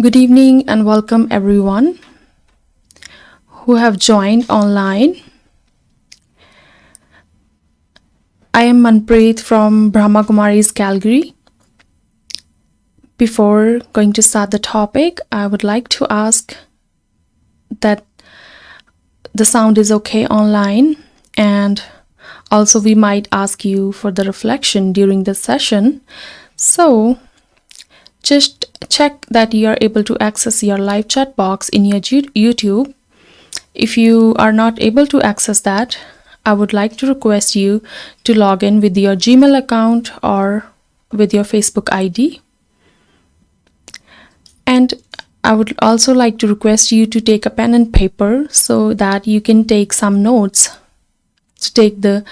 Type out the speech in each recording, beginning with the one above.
Good evening and welcome everyone who have joined online. I am Manpreet from Brahma Kumari's Calgary. Before going to start the topic, I would like to ask that the sound is okay online, and also we might ask you for the reflection during the session. So just check that you are able to access your live chat box in your YouTube. If you are not able to access that, I would like to request you to log in with your Gmail account or with your Facebook ID. And I would also like to request you to take a pen and paper so that you can take some notes to take the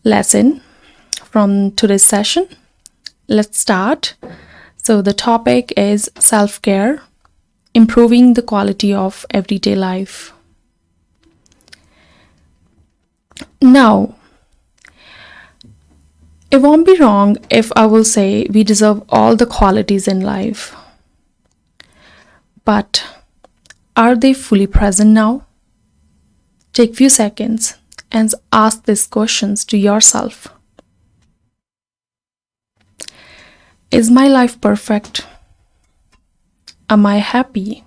lesson from today's session. Let's start. So the topic is self-care, improving the quality of everyday life. Now, it won't be wrong if I will say we deserve all the qualities in life. But are they fully present now? Take few seconds and ask these questions to yourself. Is my life perfect? Am I happy?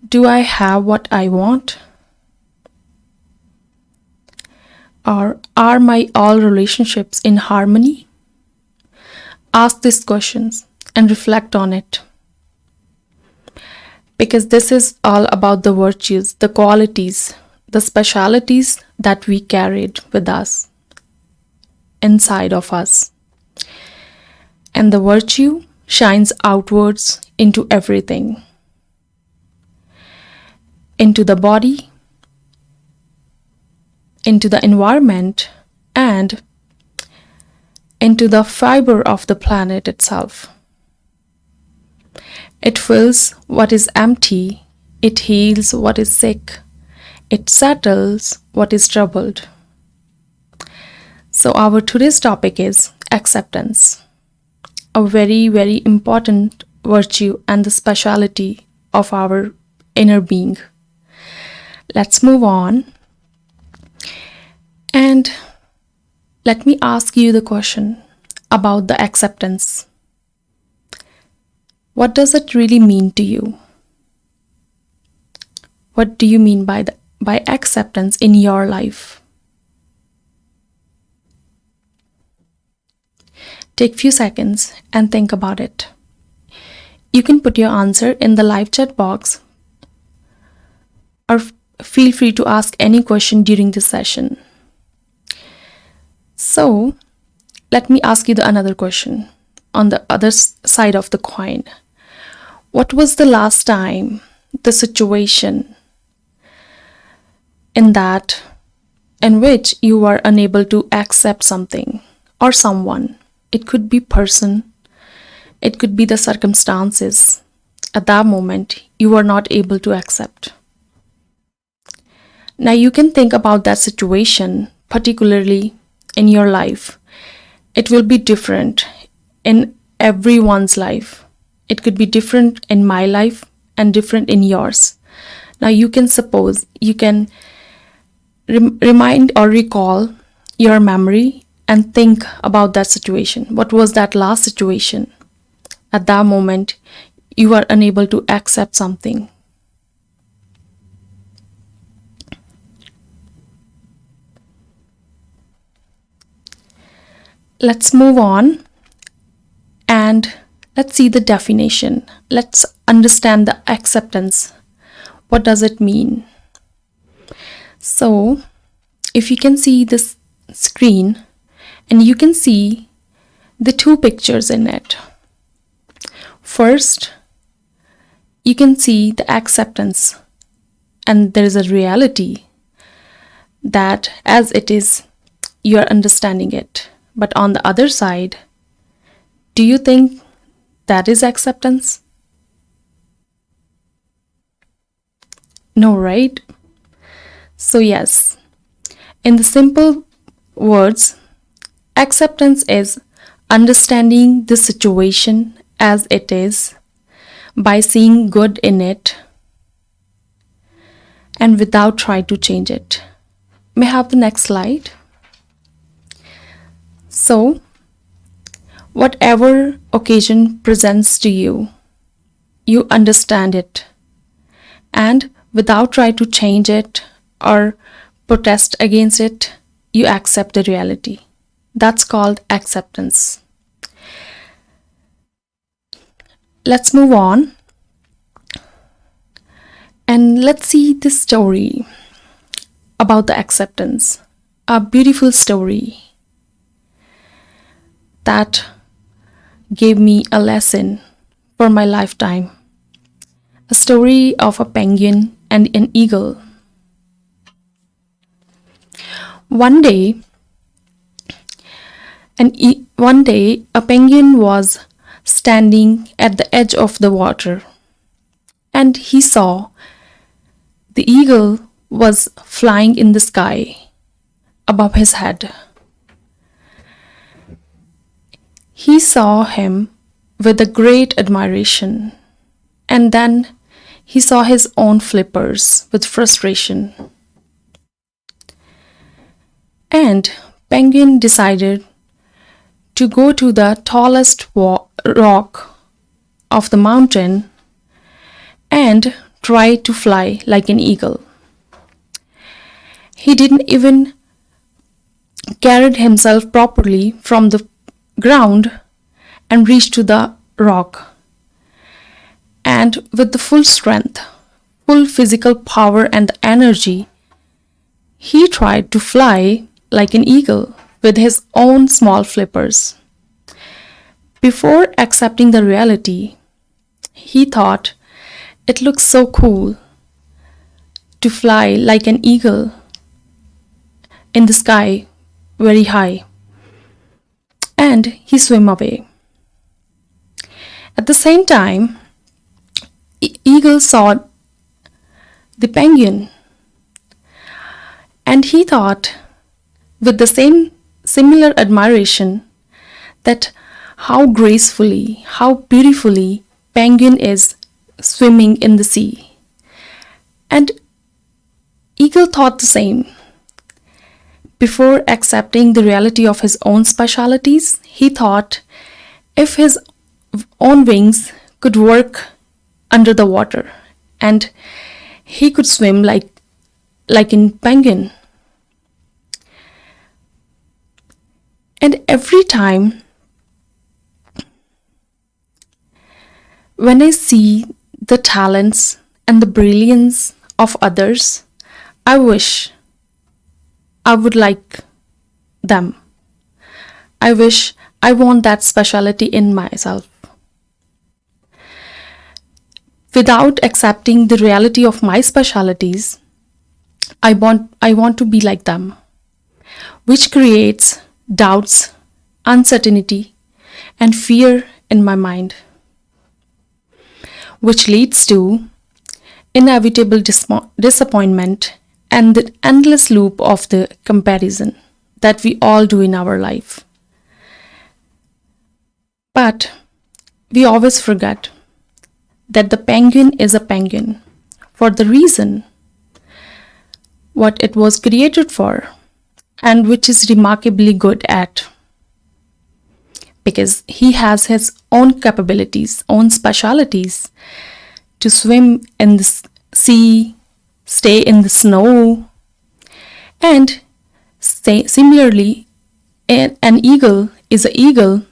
Do I have what I want? Or are my all relationships in harmony? Ask these questions and reflect on it. Because this is all about the virtues, the qualities, the specialities that we carried with us, inside of us. And the virtue shines outwards into everything, into the body, into the environment, and into the fiber of the planet itself. It fills what is empty, it heals what is sick, it settles what is troubled. So, our today's topic is acceptance, a very, very important virtue and the speciality of our inner being. Let's move on. And let me ask you the question about the acceptance. What does it really mean to you? What do you mean by acceptance in your life? Take a few seconds and think about it. You can put your answer in the live chat box or feel free to ask any question during this session. So, let me ask you another question on the other side of the coin. What was the last time, the situation in which you were unable to accept something or someone? It could be person, it could be the circumstances. At that moment, you were not able to accept. Now you can think about that situation, particularly in your life. It will be different in everyone's life. It could be different in my life and different in yours. Now you can remind or recall your memory and think about that situation. What was that last situation? At that moment, you are unable to accept something. Let's move on and let's see the definition. Let's understand the acceptance. What does it mean? So, if you can see this screen and you can see the two pictures in it. First, you can see the acceptance, and there is a reality that as it is, you are understanding it. But on the other side, do you think that is acceptance? No, right? So yes, in the simple words, acceptance is understanding the situation as it is by seeing good in it and without trying to change it. May I have the next slide? So, whatever occasion presents to you, you understand it, and without trying to change it or protest against it, you accept the reality. That's called acceptance. Let's move on and let's see this story about the acceptance. A beautiful story that gave me a lesson for my lifetime. A story of a penguin and an eagle. One day, a penguin was standing at the edge of the water, and he saw the eagle was flying in the sky above his head. He saw him with a great admiration, and then he saw his own flippers with frustration. And Penguin decided to go to the tallest rock of the mountain and try to fly like an eagle. He didn't even carry himself properly from the ground and reached to the rock. And with the full strength, full physical power and energy, he tried to fly like an eagle with his own small flippers. Before accepting the reality, he thought it looks so cool to fly like an eagle in the sky very high, and he swam away. At the same time, eagle saw the penguin, and he thought with the same similar admiration that how gracefully, how beautifully penguin is swimming in the sea. And eagle thought the same. Before accepting the reality of his own specialities, he thought if his own wings could work under the water and he could swim like in penguin. And every time when I see the talents and the brilliance of others, I wish I would like them. I wish I want that specialty in myself. Without accepting the reality of my specialities, I want to be like them, which creates doubts, uncertainty, and fear in my mind, which leads to inevitable disappointment and the endless loop of the comparison that we all do in our life. But we always forget that the penguin is a penguin for the reason what it was created for and which is remarkably good at, because he has his own capabilities, own specialities to swim in the sea, stay in the snow, and similarly an eagle is an eagle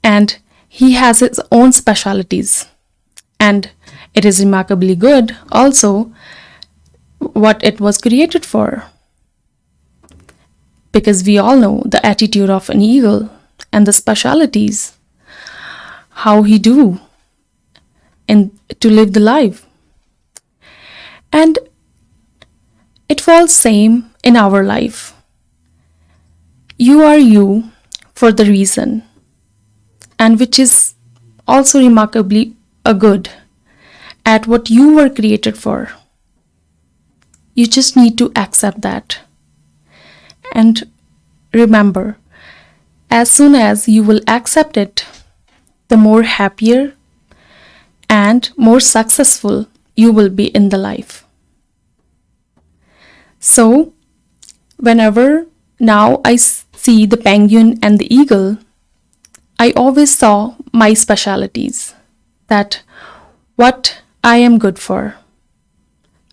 and he has his own specialities, and it is remarkably good also what it was created for, because we all know the attitude of an eagle and the specialities, how he do and to live the life. And it falls same in our life. You are you for the reason, and which is also remarkably a good at what you were created for. You just need to accept that. And remember, as soon as you will accept it, the more happier and more successful you will be in the life. So, whenever now I see the penguin and the eagle, I always saw my specialities, that what I am good for.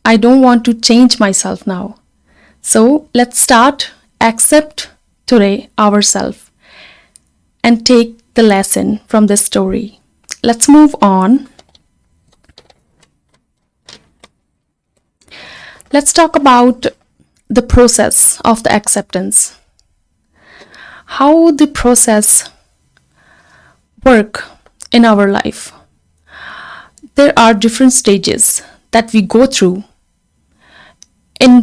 I don't want to change myself now. So let's start accept today ourselves and take the lesson from this story. Let's move on. Let's talk about the process of the acceptance. How the process work in our life. There are different stages that we go through in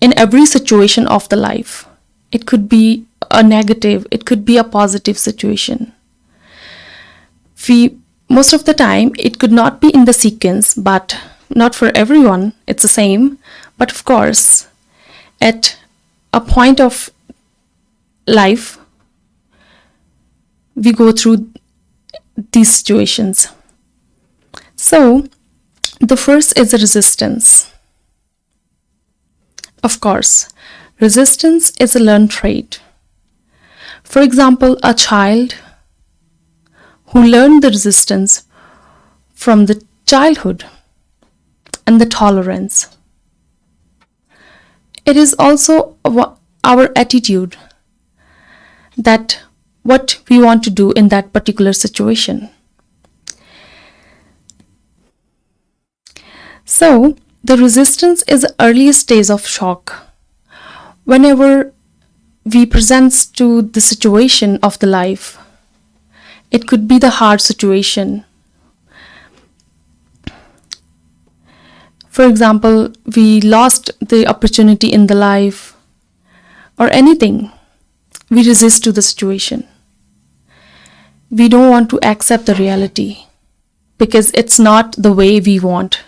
every situation of the life. It could be a negative, it could be a positive situation. Most of the time it could not be in the sequence, but not for everyone it's the same. But of course, at a point of life, we go through these situations. So the first is resistance. Of course, resistance is a learned trait. For example, a child who learned the resistance from the childhood and the tolerance. It is also our attitude, that what we want to do in that particular situation. So, the resistance is the earliest stage of shock. Whenever we present to the situation of the life, it could be the hard situation. For example, we lost the opportunity in the life or anything. We resist to the situation. We don't want to accept the reality because it's not the way we want.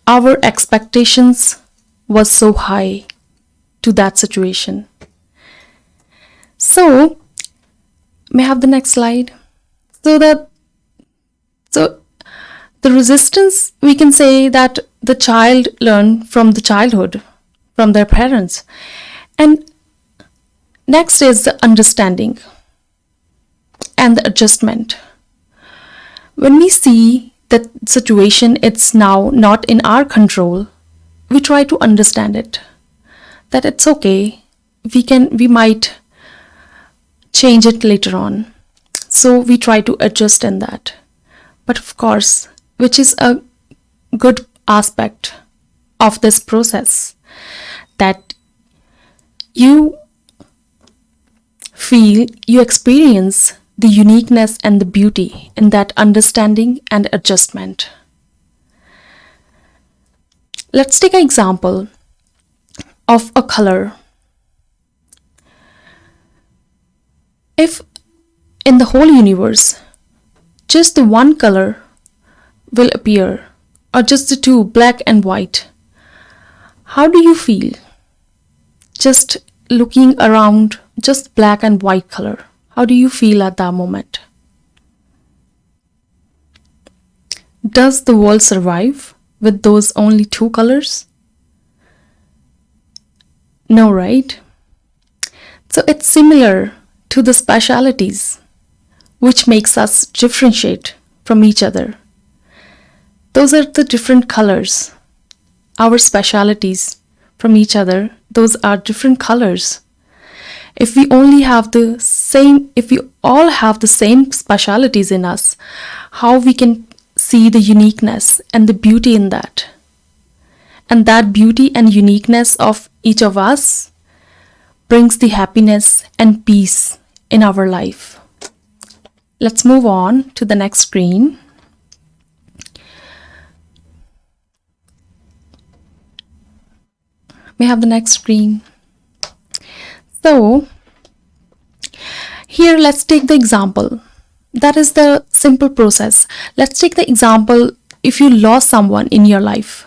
Our expectations was so high to that situation. So, may I have the next slide? So the resistance, we can say that the child learned from the childhood, from their parents. And next is the understanding and the adjustment. When we see that situation, it's now not in our control, we try to understand it, that it's okay, we might change it later on. So we try to adjust in that. But of course, which is a good aspect of this process, that you feel, you experience the uniqueness and the beauty in that understanding and adjustment. Let's take an example of a color. If in the whole universe just the one color will appear, or just the two, black and white, how do you feel? Just looking around, just black and white color. How do you feel at that moment? Does the world survive with those only two colors? No, right? So it's similar to the specialities which makes us differentiate from each other. Those are the different colors, our specialities from each other. Those are different colors. If we all have the same specialities in us, how we can see the uniqueness and the beauty in that? And that beauty and uniqueness of each of us brings the happiness and peace in our life. Let's move on to the next screen. May I have the next screen? So, here let's take the example. That is the simple process. Let's take the example if you lost someone in your life,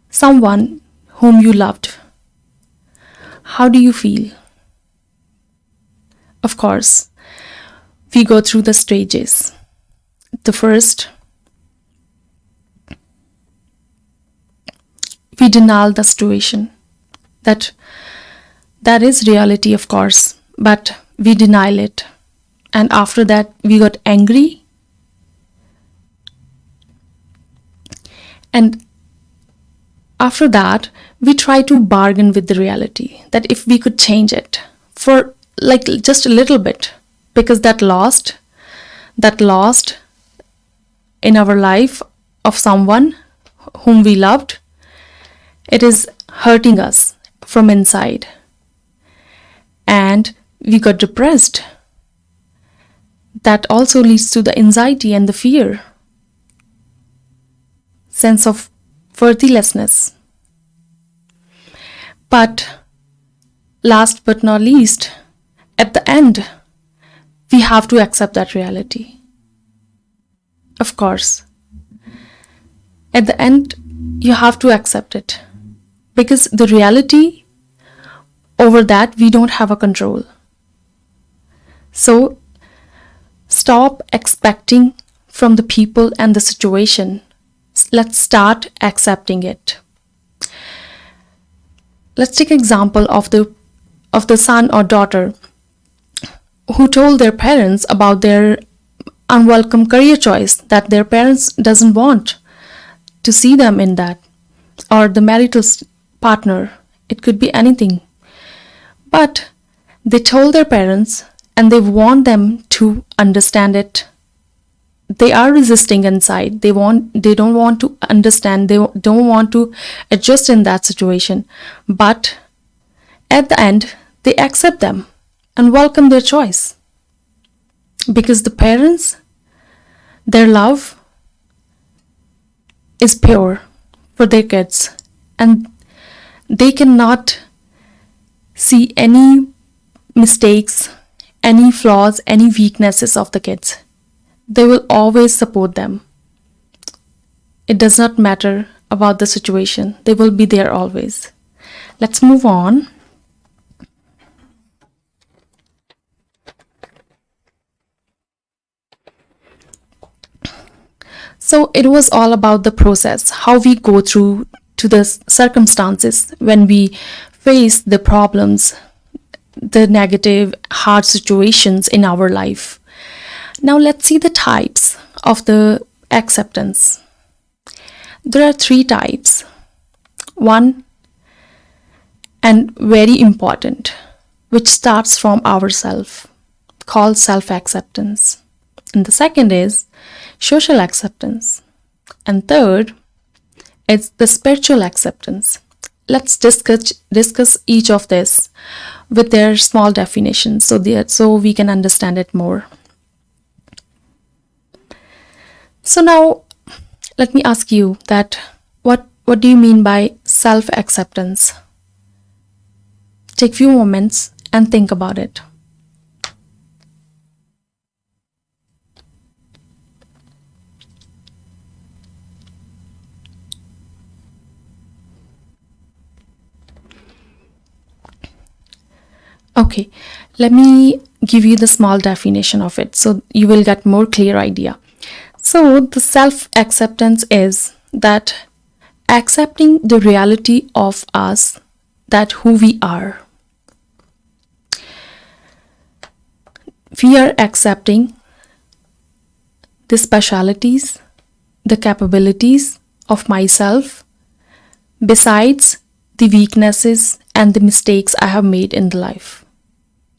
someone whom you loved. How do you feel? Of course, we go through the stages. The first, we deny the situation. That is reality, of course, but we deny it. And after that, we got angry. And after that, we try to bargain with the reality, that if we could change it for like just a little bit, because that lost in our life of someone whom we loved, it is hurting us from inside. And we got depressed. That also leads to the anxiety and the fear, sense of worthlessness. But last but not least, at the end, we have to accept that reality. Of course, at the end, you have to accept it, because the reality over that we don't have a control. So stop expecting from the people and the situation. Let's start accepting it. Let's take an example of the son or daughter who told their parents about their unwelcome career choice, that their parents doesn't want to see them in that, or the marital partner. It could be anything. But they told their parents and they want them to understand it. They are resisting inside. They don't want to understand. They don't want to adjust in that situation. But at the end, they accept them and welcome their choice. Because the parents, their love is pure. for their kids, and they cannot see any mistakes, any flaws, any weaknesses of the kids. They will always support them. It does not matter about the situation, they will be there always. Let's move on. So it was all about the process, how we go through to the circumstances when we face the problems, the negative, hard situations in our life. Now let's see the types of the acceptance. There are 3 types. One, and very important, which starts from ourself, called self-acceptance. And the second is social acceptance. And third, it's the spiritual acceptance. Let's discuss each of this with their small definitions so we can understand it more. So now let me ask you that what do you mean by self-acceptance? Take few moments and think about it. Okay, let me give you the small definition of it so you will get more clear idea. So the self-acceptance is that accepting the reality of us, that who we are. We are accepting the specialities, the capabilities of myself, besides the weaknesses and the mistakes I have made in the life,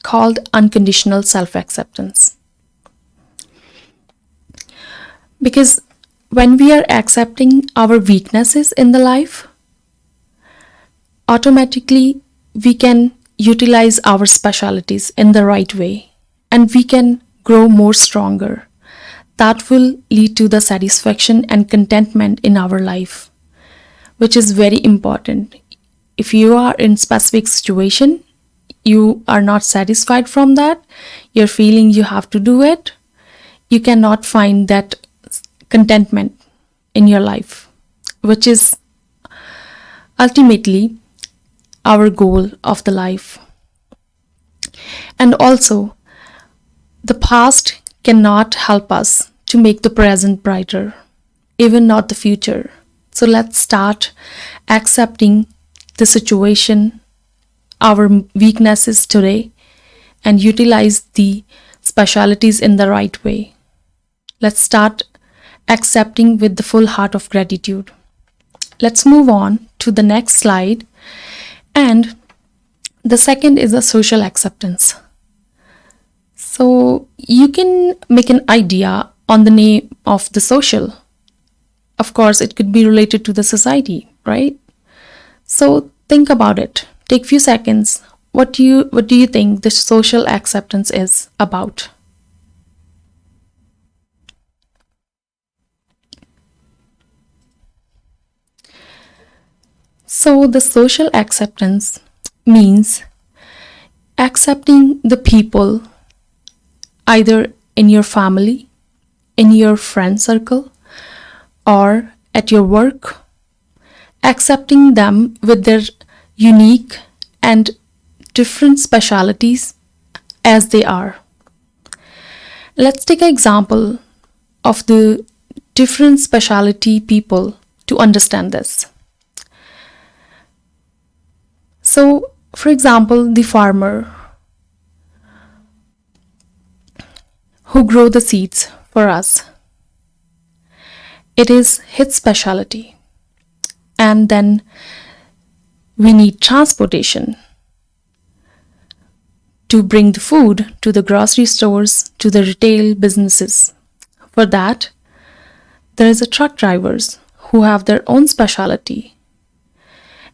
called unconditional self-acceptance. Because when we are accepting our weaknesses in the life, automatically we can utilize our specialities in the right way and we can grow more stronger. That will lead to the satisfaction and contentment in our life, which is very important. If you are in specific situation, you are not satisfied from that, you're feeling you have to do it, you cannot find that contentment in your life, which is ultimately our goal of the life. And also, the past cannot help us to make the present brighter, even not the future. So let's start accepting the situation, our weaknesses today, and utilize the specialities in the right way. Let's start accepting with the full heart of gratitude. Let's move on to the next slide. And the second is a social acceptance. So you can make an idea on the name of the social. Of course, it could be related to the society, right? So think about it. Take few seconds. What do you think the social acceptance is about? So the social acceptance means accepting the people either in your family, in your friend circle, or at your work, accepting them with their unique and different specialities as they are. Let's take an example of the different specialty people to understand this. So, for example, the farmer who grow the seeds for us. It is his specialty. And then we need transportation to bring the food to the grocery stores, to the retail businesses. For that, there is a truck drivers who have their own specialty.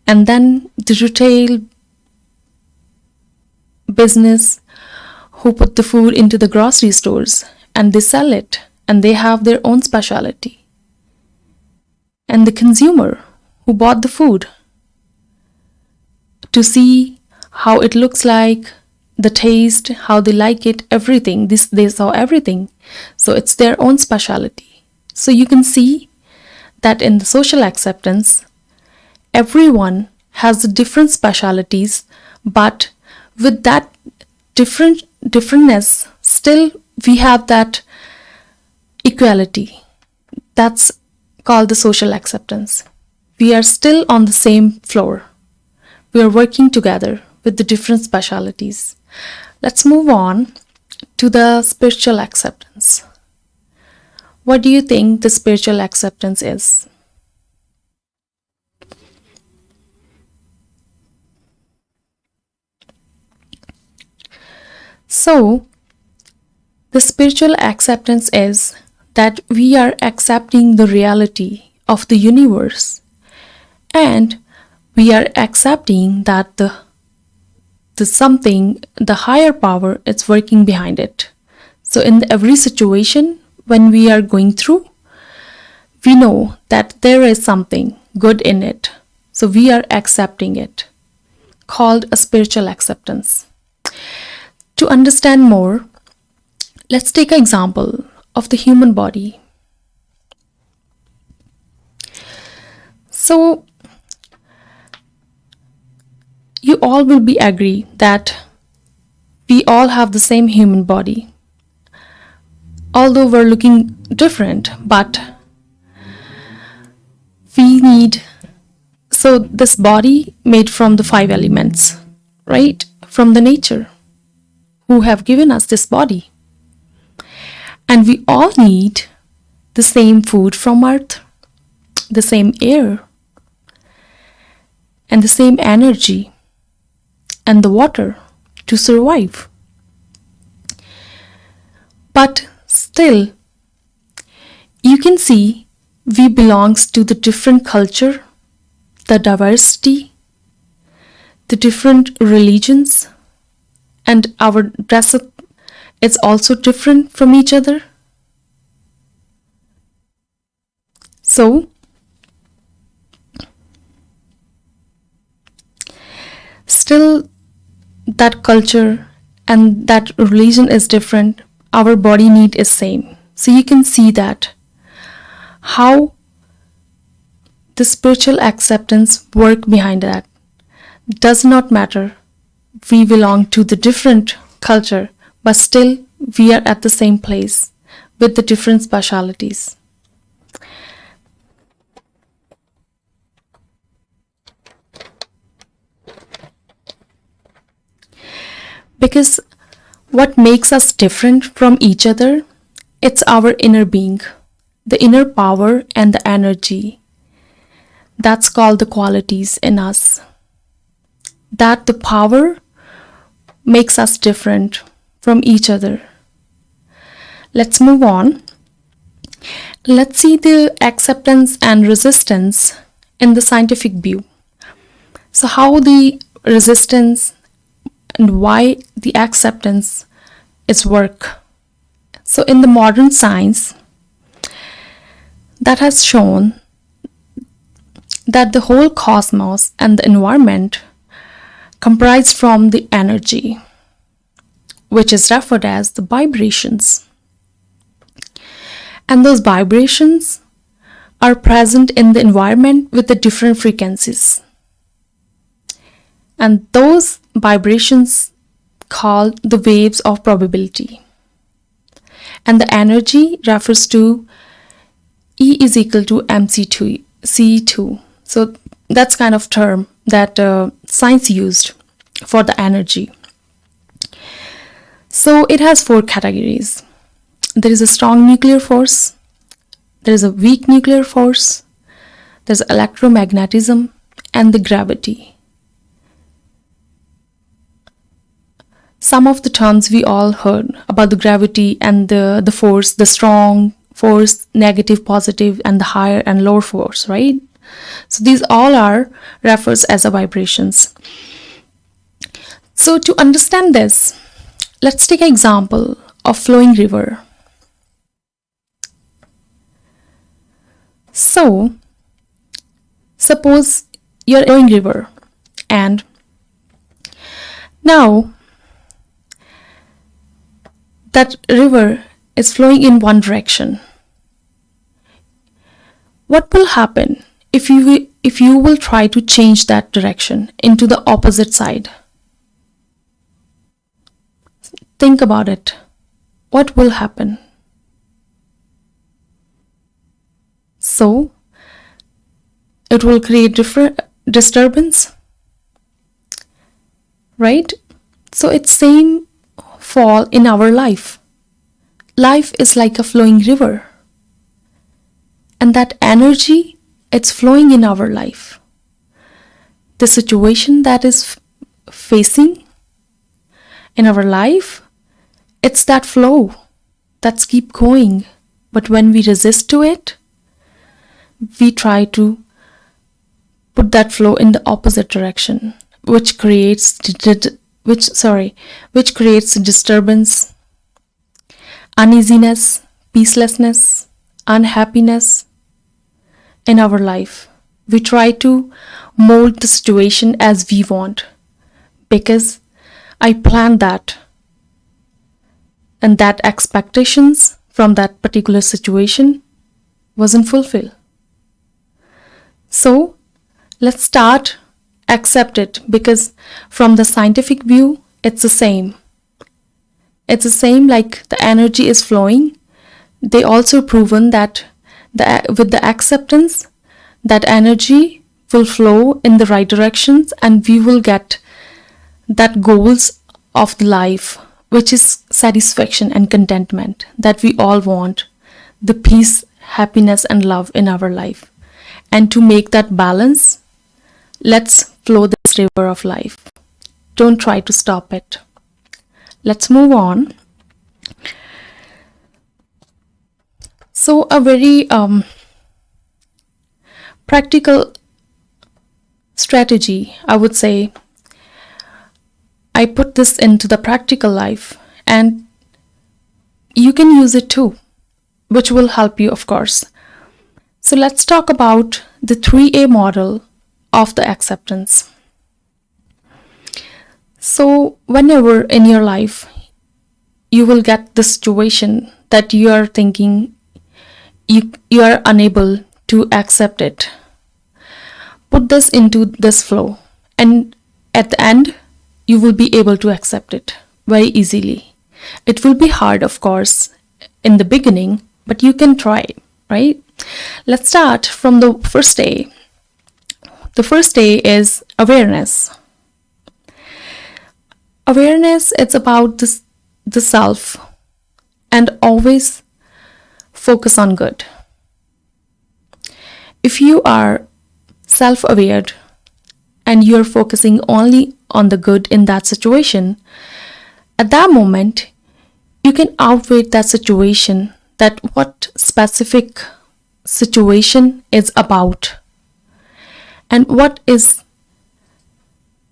And then the retail business who put the food into the grocery stores and they sell it and they have their own specialty. And the consumer who bought the food to see how it looks like, the taste, how they like it, everything. They saw everything. So it's their own specialty. So you can see that in the social acceptance, everyone has different specialities, but with that differentness, still we have that equality. That's called the social acceptance. We are still on the same floor. We are working together with the different specialities. Let's move on to the spiritual acceptance. What do you think the spiritual acceptance is? So, the spiritual acceptance is that we are accepting the reality of the universe, and we are accepting that the higher power is working behind it. So in every situation when we are going through, we know that there is something good in it. So we are accepting it, called a spiritual acceptance. To understand more, let's take an example of the human body. So you all will be agree that we all have the same human body. Although we're looking different, but we need, so this body made from the 5 elements, right? From the nature who have given us this body. And we all need the same food from earth, the same air, and the same energy and the water to survive. But still, you can see we belongs to the different culture, the diversity, the different religions, and our dress up is also different from each other. So, still that culture and that religion is different, our body need is same. So you can see that how the spiritual acceptance work behind that. Does not matter we belong to the different culture, but still we are at the same place with the different specialities. Because what makes us different from each other, it's our inner being, the inner power and the energy. That's called the qualities in us. That the power makes us different from each other. Let's move on. Let's see the acceptance and resistance in the scientific view. So how the resistance and why the acceptance is work. So in the modern science, that has shown that the whole cosmos and the environment comprise from the energy, which is referred as the vibrations. And those vibrations are present in the environment with the different frequencies. And those vibrations called the waves of probability. And the energy refers to E is equal to mc2 c2. So that's kind of term that science used for the energy. So it has 4 categories. There is a strong nuclear force, there is a weak nuclear force, there's electromagnetism, and the gravity. Some of the terms we all heard about the gravity and the force, the strong force, negative, positive, and the higher and lower force, right? So these all are refers as a vibrations. So to understand this, let's take an example of flowing river. So Suppose you're in a river, and now that river is flowing in one direction. What will happen if you will try to change that direction into the opposite side? Think about it. What will happen? So, it will create different disturbance, right? So it's same fall in our life. Life is like a flowing river, and that energy, it's flowing in our life. The situation that is facing in our life, it's that flow that's keep going. But when we resist to it, we try to put that flow in the opposite direction, which creates disturbance, uneasiness, peacelessness, unhappiness in our life. We try to mold the situation as we want, because I planned that, and that expectations from that particular situation wasn't fulfilled. So let's start accept it, because from the scientific view, it's the same. It's the same, like the energy is flowing. They also proven that with the acceptance, that energy will flow in the right directions, and we will get that goals of life, which is satisfaction and contentment that we all want, the peace, happiness, and love in our life. And to make that balance, let's flow this river of life. Don't try to stop it. Let's move on. So a very practical strategy, I would say, I put this into the practical life, and you can use it too, which will help you, of course. So let's talk about the 3A model of the acceptance. So whenever in your life you will get the situation that you are thinking you are unable to accept it, put this into this flow, and at the end you will be able to accept it very easily. It will be hard, of course, in the beginning, but you can try, right? Let's start from the first A. The first A is awareness. Awareness, it's about the self, and always focus on good. If you are self-aware and you're focusing only on the good in that situation, at that moment, you can outweigh that situation, that what specific situation is about, and what is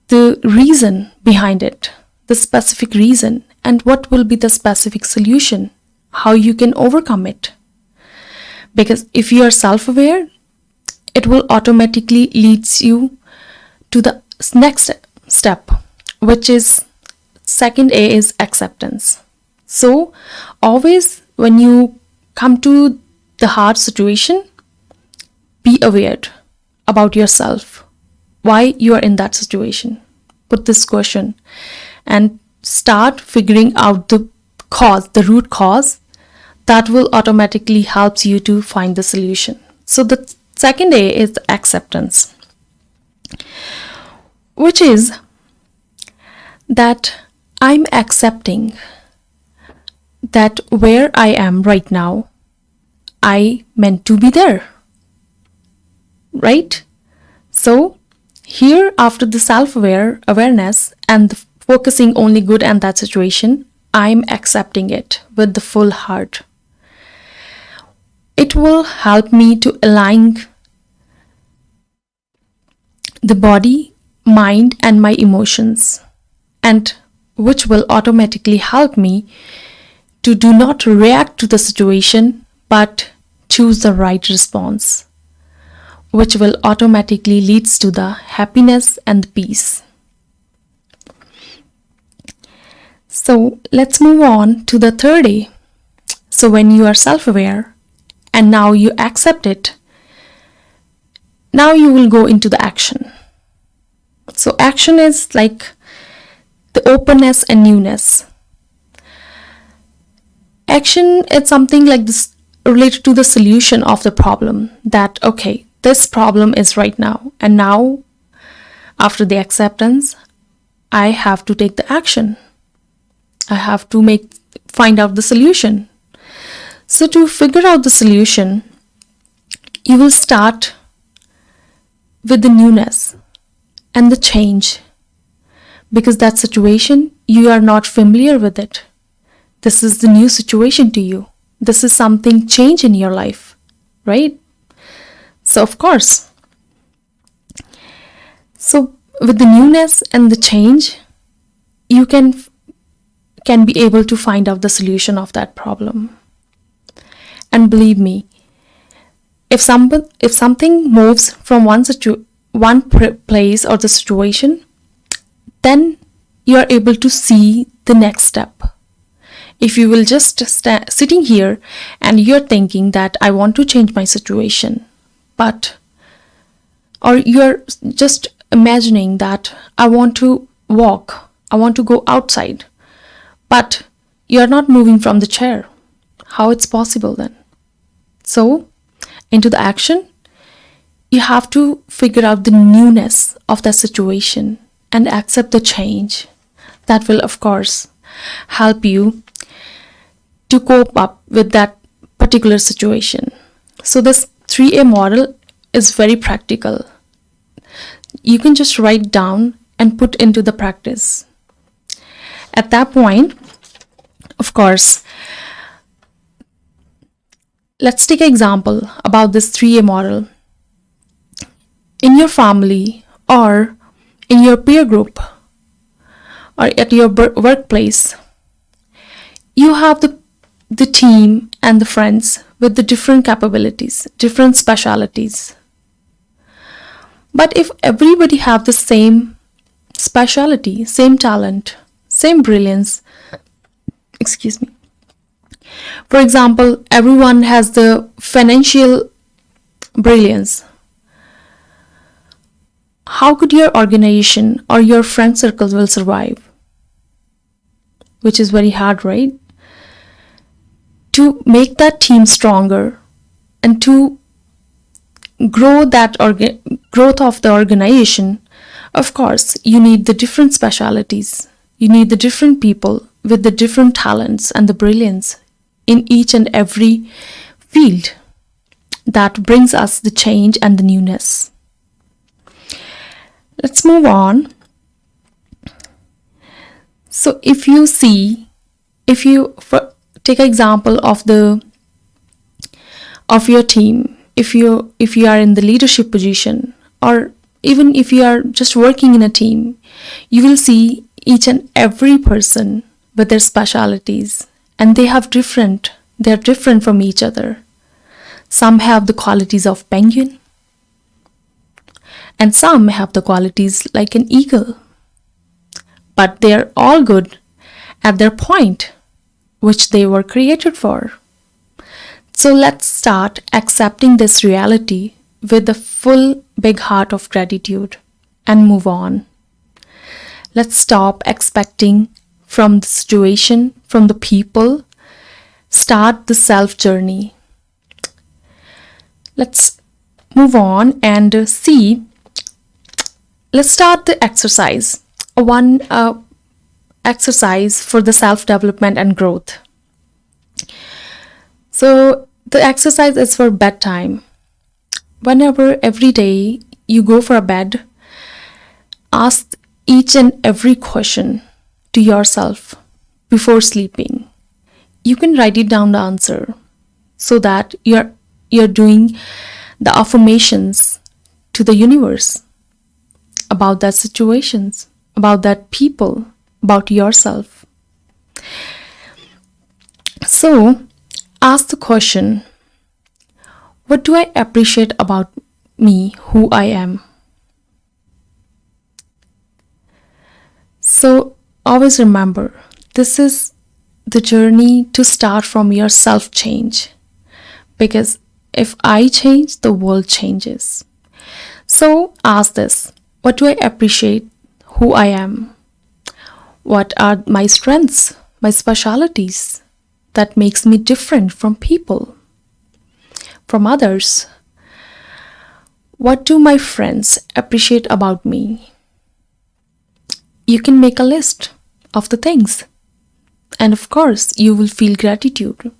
the reason behind it, the specific reason, and what will be the specific solution, how you can overcome it. Because if you are self-aware, it will automatically leads you to the next step, which is second A, is acceptance. So always when you come to the hard situation, be aware about yourself, why you are in that situation. Put this question and start figuring out the cause, the root cause. That will automatically help you to find the solution. So the second A is acceptance, which is that I'm accepting that where I am right now, I meant to be there, right? So here, after the self-awareness and the focusing only good in that situation, I'm accepting it with the full heart. It will help me to align the body, mind, and my emotions, and which will automatically help me to do not react to the situation, but choose the right response. which will automatically leads to the happiness and the peace. So let's move on to the third A. So when you are self-aware and now you accept it, now you will go into the action. So action is like the openness and newness. Action is something like this related to the solution of the problem, that okay, this problem is right now, and now after the acceptance, I have to take the action. I have to find out the solution. So to figure out the solution, you will start with the newness and the change, because that situation, you are not familiar with it. This is the new situation to you. This is something change in your life, right? So of course, so with the newness and the change, you can be able to find out the solution of that problem. And believe me, if something moves from one place or the situation, then you are able to see the next step. If you will just sitting here and you're thinking that I want to change my situation, or you're just imagining that I want to walk, I want to go outside, but you're not moving from the chair, how it's possible then? So into the action, you have to figure out the newness of the situation and accept the change. That will, of course, help you to cope up with that particular situation. So this 3A model is very practical. You can just write down and put into the practice. At that point, of course, let's take an example about this 3A model. In your family or in your peer group or at your workplace, you have the team and the friends with the different capabilities, different specialities. But if everybody have the same speciality, same talent, same brilliance, excuse me. For example, everyone has the financial brilliance. How could your organization or your friend circle will survive? Which is very hard, right? To make that team stronger and to grow that growth of the organization, of course, you need the different specialities. You need the different people with the different talents and the brilliance in each and every field that brings us the change and the newness. Let's move on. So if you take an example of your team, if you are in the leadership position, or even if you are just working in a team, you will see each and every person with their specialities, and they're different from each other. Some have the qualities of penguin, and some have the qualities like an eagle. But they're all good at their point, which they were created for. So let's start accepting this reality with a full big heart of gratitude and move on. Let's stop expecting from the situation, from the people. Start the self journey. Let's move on and see. Let's start the exercise. One exercise for the self-development and growth. So the exercise is for bedtime. Whenever every day you go for a bed, ask each and every question to yourself before sleeping. You can write it down the answer so that you're doing the affirmations to the universe about that situations, about that people, about yourself. So ask the question, what do I appreciate about me who I am. So always remember, this is the journey to start from your self-change. Because if I change, the world changes. So ask this: what do I appreciate who I am? What are my strengths, my specialities that makes me different from people, from others? What do my friends appreciate about me? You can make a list of the things. And of course, you will feel gratitude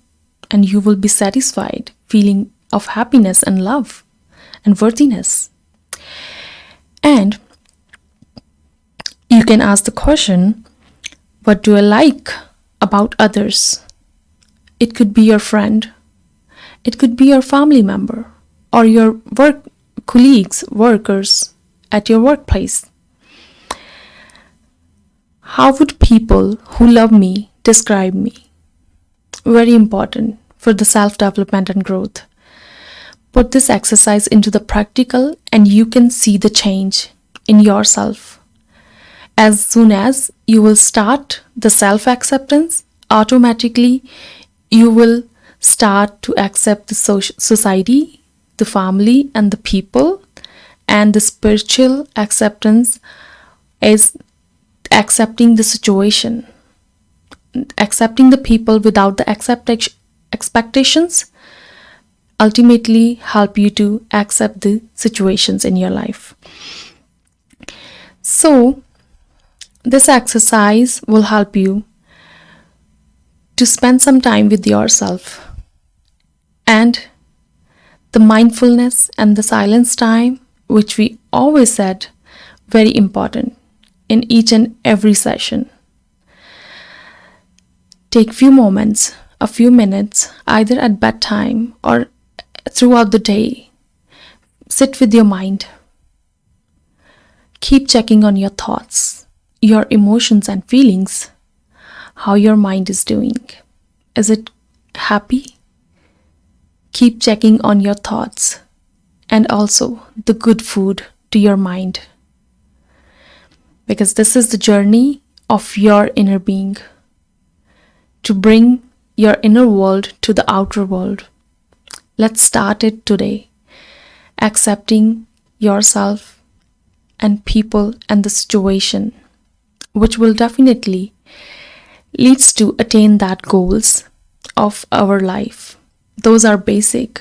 and you will be satisfied, feeling of happiness and love and worthiness. And you can ask the question, what do I like about others? It could be your friend, it could be your family member, or your work colleagues, workers at your workplace. How would people who love me describe me? Very important for the self-development and growth. Put this exercise into the practical and you can see the change in yourself. As soon as you will start the self-acceptance, automatically you will start to accept the society, the family, and the people. And the spiritual acceptance is accepting the situation, accepting the people without the expectations ultimately help you to accept the situations in your life. So this exercise will help you to spend some time with yourself, and the mindfulness and the silence time, which we always said very important in each and every session. Take few moments, a few minutes, either at bedtime or throughout the day. Sit with your mind. Keep checking on your thoughts, your emotions and feelings, how your mind is doing. Is it happy? Keep checking on your thoughts and also the good food to your mind. Because this is the journey of your inner being, to bring your inner world to the outer world. Let's start it today, accepting yourself and people and the situation, which will definitely leads to attain that goals of our life. Those are basic.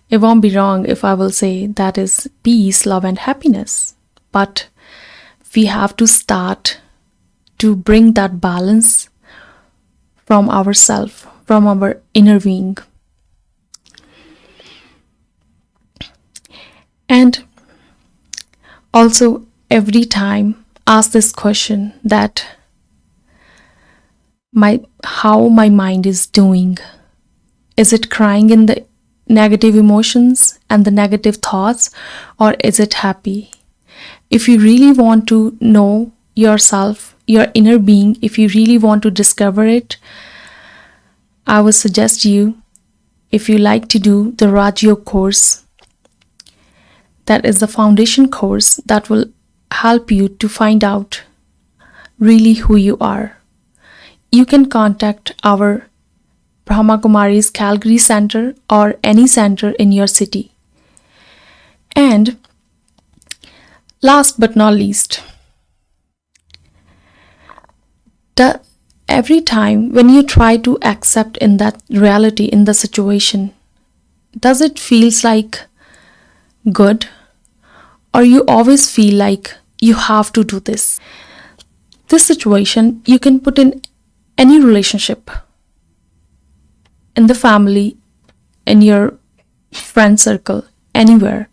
It won't be wrong if I will say that is peace, love, and happiness. But we have to start to bring that balance from ourselves, from our inner being. And also every time ask this question that how my mind is doing. Is it crying in the negative emotions and the negative thoughts, or is it happy? If you really want to know yourself, your inner being, if you really want to discover it, I would suggest you, if you like to do the Raj Yoga course, that is the foundation course that will help you to find out really who you are. You can contact our Brahma Kumari's Calgary Center or any center in your city. And last but not least, every time when you try to accept in that reality, in the situation, does it feels like good, or you always feel like you have to do this? This situation you can put in any relationship, in the family, in your friend circle, anywhere.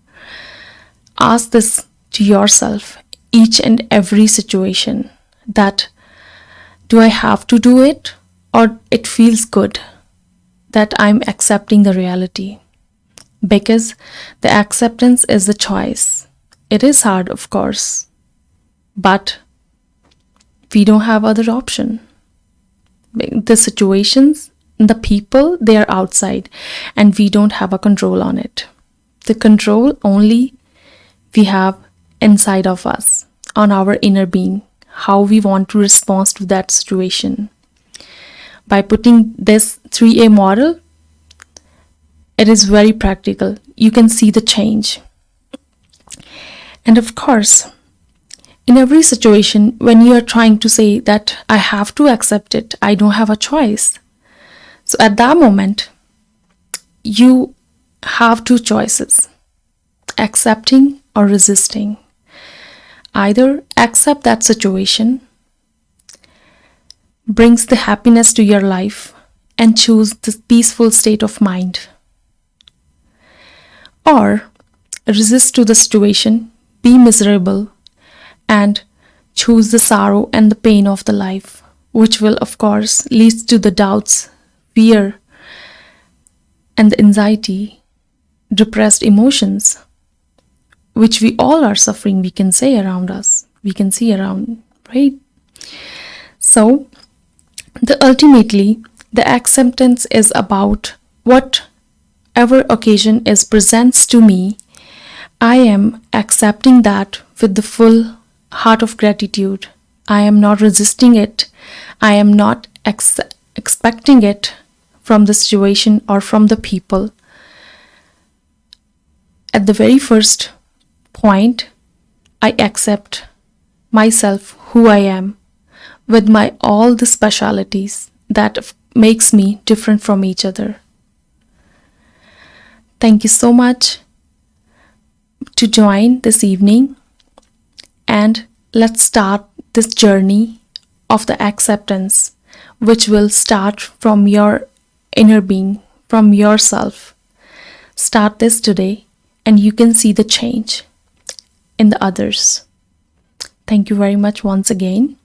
Ask this to yourself each and every situation, that do I have to do it, or it feels good that I'm accepting the reality? Because the acceptance is the choice. It is hard, of course, but we don't have other option. The situations, the people, they are outside and we don't have a control on it. The control only we have inside of us, on our inner being, how we want to respond to that situation. By putting this 3A model, it is very practical. You can see the change. And of course, in every situation, when you are trying to say that I have to accept it, I don't have a choice. So at that moment, you have two choices: accepting or resisting. Either accept that situation, brings the happiness to your life, and choose this peaceful state of mind. Or resist to the situation, be miserable, and choose the sorrow and the pain of the life, which will of course lead to the doubts, fear, and the anxiety, depressed emotions, which we all are suffering, we can say around us, we can see around, right? So, ultimately, the acceptance is about whatever occasion is presents to me, I am accepting that with the full heart of gratitude. I am not resisting it. I am not expecting it from the situation or from the people. At the very first point, I accept myself, who I am, with my all the specialities that makes me different from each other. Thank you so much to join this evening, and let's start this journey of the acceptance, which will start from your inner being, from yourself. Start this today and you can see the change in the others. Thank you very much once again.